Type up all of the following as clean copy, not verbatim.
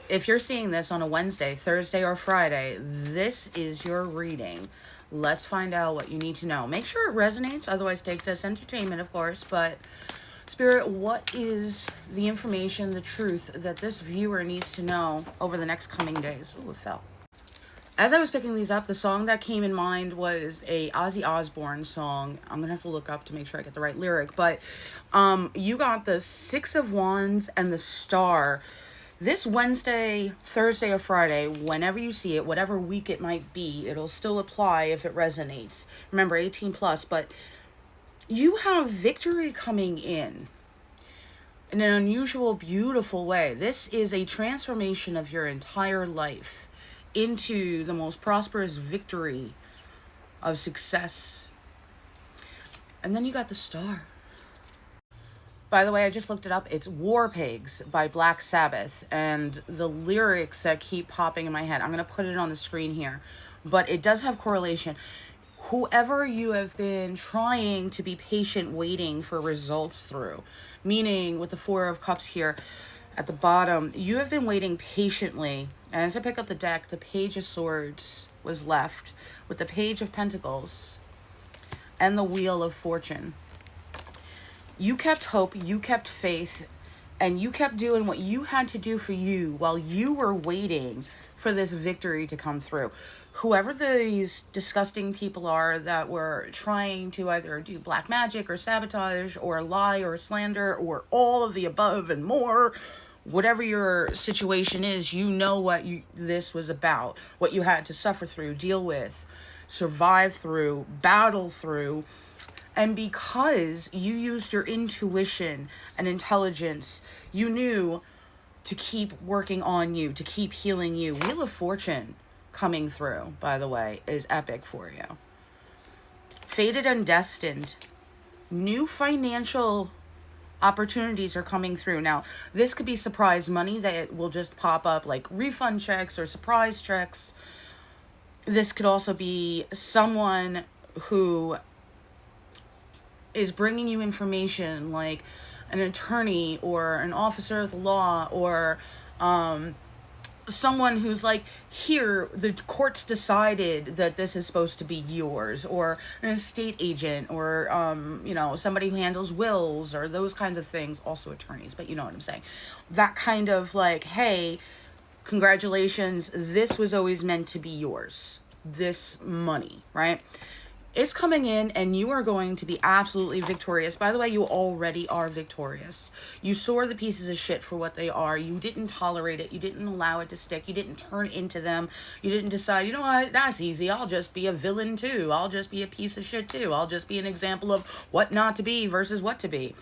if you're seeing this on a Wednesday, Thursday, or Friday, this is your reading. Let's find out what you need to know. Make sure it resonates, otherwise take it as entertainment, of course. But Spirit, what is the information, the truth that this viewer needs to know over the next coming days? Ooh, it fell. As I was picking these up, the song that came in mind was a Ozzy Osbourne song. I'm gonna have to look up to make sure I get the right lyric. But you got the Six of Wands and the Star. This Wednesday, Thursday, or Friday, whenever you see it, whatever week it might be, it'll still apply if it resonates. Remember, 18 plus, but you have victory coming in an unusual, beautiful way. This is a transformation of your entire life into the most prosperous victory of success. And then you got the Star. By the way, I just looked it up. It's War Pigs by Black Sabbath. And the lyrics that keep popping in my head, I'm going to put it on the screen here. But it does have correlation. Whoever you have been trying to be patient waiting for results through, meaning with the Four of Cups here at the bottom, you have been waiting patiently. And as I pick up the deck, the Page of Swords was left with the Page of Pentacles and the Wheel of Fortune. You kept hope, you kept faith, and you kept doing what you had to do for you while you were waiting for this victory to come through. Whoever these disgusting people are that were trying to either do black magic or sabotage or lie or slander or all of the above and more, whatever your situation is, you know what this was about, what you had to suffer through, deal with, survive through, battle through. And because you used your intuition and intelligence, you knew to keep working on you, to keep healing you. Wheel of Fortune coming through, by the way, is epic for you. Fated and destined. New financial opportunities are coming through. Now, this could be surprise money that will just pop up like refund checks or surprise checks. This could also be someone who is bringing you information like an attorney or an officer of the law or someone who's like, here, the courts decided that this is supposed to be yours, or an estate agent, or somebody who handles wills or those kinds of things. Also attorneys, but you know what I'm saying. That kind of like, hey, congratulations, this was always meant to be yours, this money, right? It's coming in and you are going to be absolutely victorious. By the way, you already are victorious. You saw the pieces of shit for what they are. You didn't tolerate it. You didn't allow it to stick. You didn't turn into them. You didn't decide, you know what, that's easy. I'll just be a villain too. I'll just be a piece of shit too. I'll just be an example of what not to be versus what to be.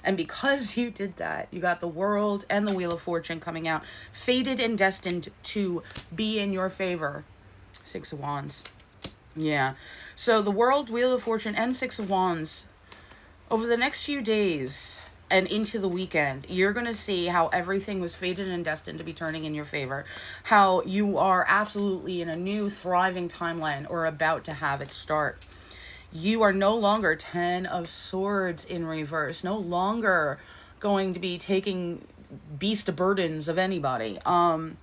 And because you did that, you got the World and the Wheel of Fortune coming out. Fated and destined to be in your favor. Six of Wands. Yeah. So the World, Wheel of Fortune, and Six of Wands, over the next few days and into the weekend, you're going to see how everything was fated and destined to be turning in your favor. How you are absolutely in a new thriving timeline or about to have it start. You are no longer 10 of Swords in reverse. No longer going to be taking beast of burdens of anybody. And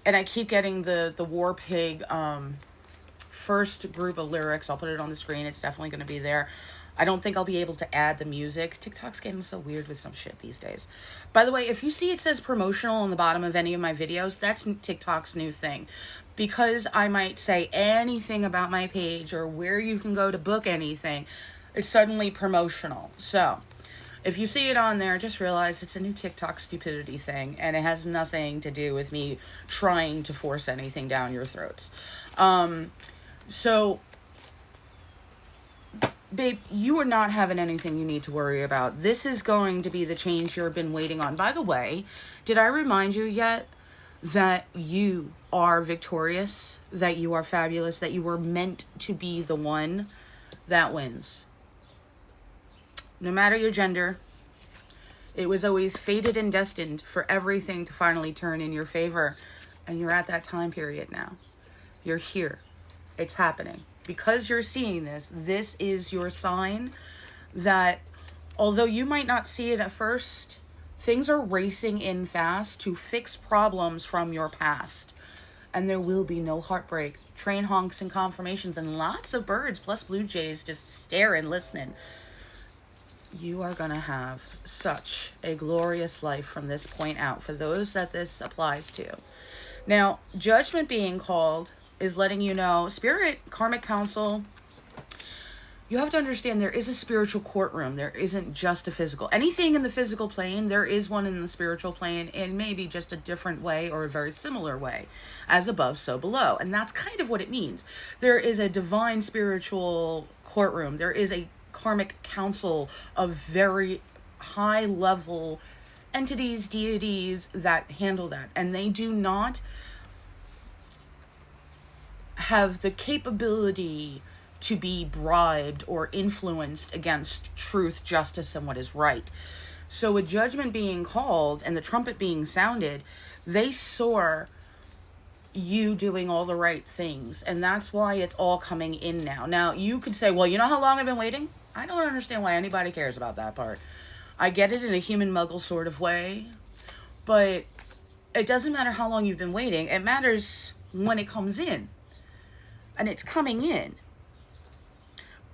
I keep getting the War Pig first group of lyrics. I'll put it on the screen. It's definitely going to be there. I don't think I'll be able to add the music. TikTok's getting so weird with some shit these days. By the way, if you see it says promotional on the bottom of any of my videos, that's TikTok's new thing. Because I might say anything about my page or where you can go to book anything, it's suddenly promotional. So if you see it on there, just realize it's a new TikTok stupidity thing, and it has nothing to do with me trying to force anything down your throats. So, babe, you are not having anything you need to worry about. This is going to be the change you've been waiting on. By the way, did I remind you yet that you are victorious, that you are fabulous, that you were meant to be the one that wins? No matter your gender, it was always fated and destined for everything to finally turn in your favor. And you're at that time period now. You're here. It's happening. Because you're seeing this, this is your sign that although you might not see it at first, Things are racing in fast to fix problems from your past. And there will be no heartbreak. Train honks and confirmations and lots of birds plus blue jays just staring, listening. You are going to have such a glorious life from this point out for those that this applies to. Now, judgment being called is letting you know, spirit, karmic counsel, you have to understand there is a spiritual courtroom. There isn't just a physical. Anything in the physical plane, there is one in the spiritual plane, and maybe just a different way or a very similar way. As above, so below. And that's kind of what it means. There is a divine spiritual courtroom. There is a karmic council of very high level entities, deities that handle that. And they do not have the capability to be bribed or influenced against truth, justice, and what is right. So a judgment being called and the trumpet being sounded, they saw you doing all the right things. And that's why it's all coming in now. Now, you could say, well, you know how long I've been waiting? I don't understand why anybody cares about that part. I get it in a human muggle sort of way, but it doesn't matter how long you've been waiting. It matters when it comes in. And it's coming in.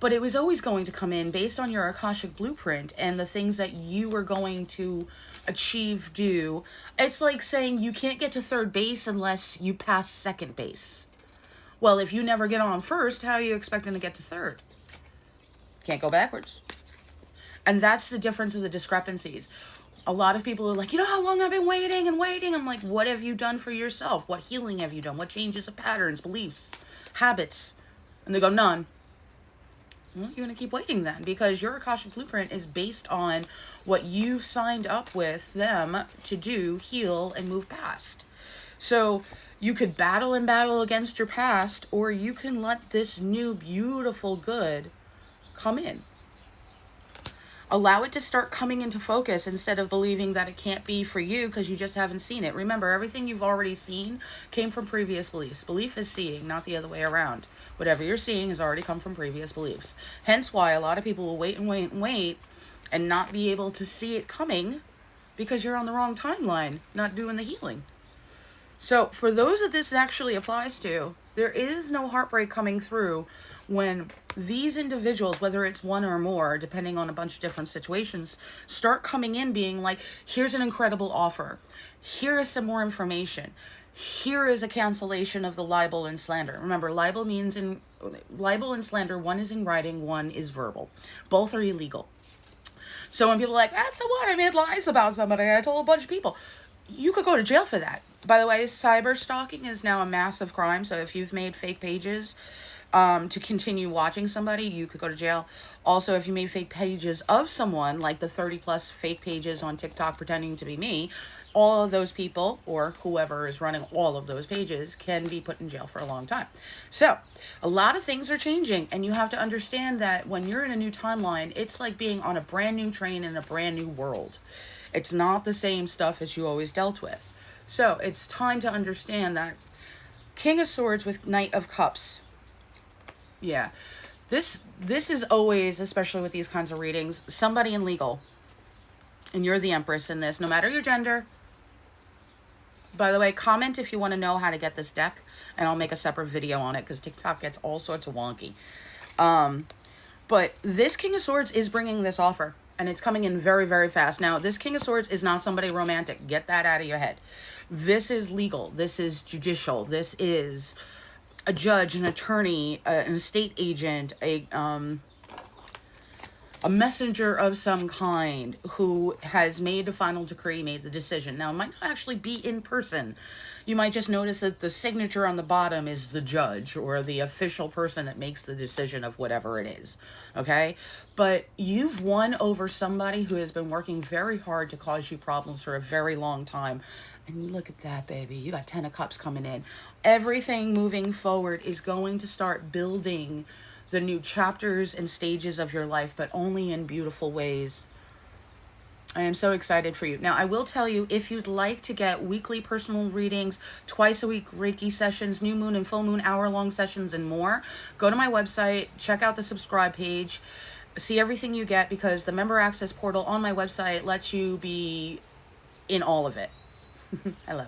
But it was always going to come in based on your Akashic blueprint and the things that you were going to achieve, do. It's like saying you can't get to third base unless you pass second base. Well, if you never get on first, how are you expecting to get to third? Can't go backwards. And that's the difference of the discrepancies. A lot of people are like, you know how long I've been waiting and waiting? I'm like, what have you done for yourself? What healing have you done? What changes of patterns, beliefs, habits? And they go, none. Well, you're going to keep waiting then, because your Akashic blueprint is based on what you've signed up with them to do, heal, and move past. So you could battle and battle against your past, or you can let this new, beautiful good come in. Allow it to start coming into focus instead of believing that it can't be for you because you just haven't seen it. Remember, everything you've already seen came from previous beliefs. Belief is seeing, not the other way around. Whatever you're seeing has already come from previous beliefs. Hence why a lot of people will wait and wait and wait and not be able to see it coming because you're on the wrong timeline, not doing the healing. So for those that this actually applies to, there is no heartbreak coming through when these individuals, whether it's one or more, depending on a bunch of different situations, start coming in being like, here's an incredible offer. Here is some more information. Here is a cancellation of the libel and slander. Remember, libel and slander, one is in writing, one is verbal. Both are illegal. So when people are like, so what? I made lies about somebody. I told a bunch of people. You could go to jail for that. By the way, cyber stalking is now a massive crime. So if you've made fake pages to continue watching somebody, you could go to jail. Also, if you made fake pages of someone, like the 30 plus fake pages on TikTok pretending to be me, all of those people, or whoever is running all of those pages, can be put in jail for a long time. So a lot of things are changing, and you have to understand that when you're in a new timeline, it's like being on a brand new train in a brand new world. It's not the same stuff as you always dealt with. So it's time to understand that King of Swords with Knight of Cups. Yeah, this is always, especially with these kinds of readings, somebody in legal. And you're the Empress in this, no matter your gender. By the way, comment if you want to know how to get this deck, and I'll make a separate video on it because TikTok gets all sorts of wonky. But this King of Swords is bringing this offer, and it's coming in very, very fast. Now, this King of Swords is not somebody romantic. Get that out of your head. This is legal. This is judicial. This is a judge, an attorney, an estate agent, a messenger of some kind who has made a final decree, made the decision. Now, it might not actually be in person. You might just notice that the signature on the bottom is the judge or the official person that makes the decision of whatever it is, okay? But you've won over somebody who has been working very hard to cause you problems for a very long time. And look at that, baby. You got 10 of Cups coming in. Everything moving forward is going to start building the new chapters and stages of your life, but only in beautiful ways. I am so excited for you. Now, I will tell you, if you'd like to get weekly personal readings, twice a week Reiki sessions, new moon and full moon hour-long sessions, and more, go to my website, check out the subscribe page, see everything you get, because the member access portal on my website lets you be in all of it. I love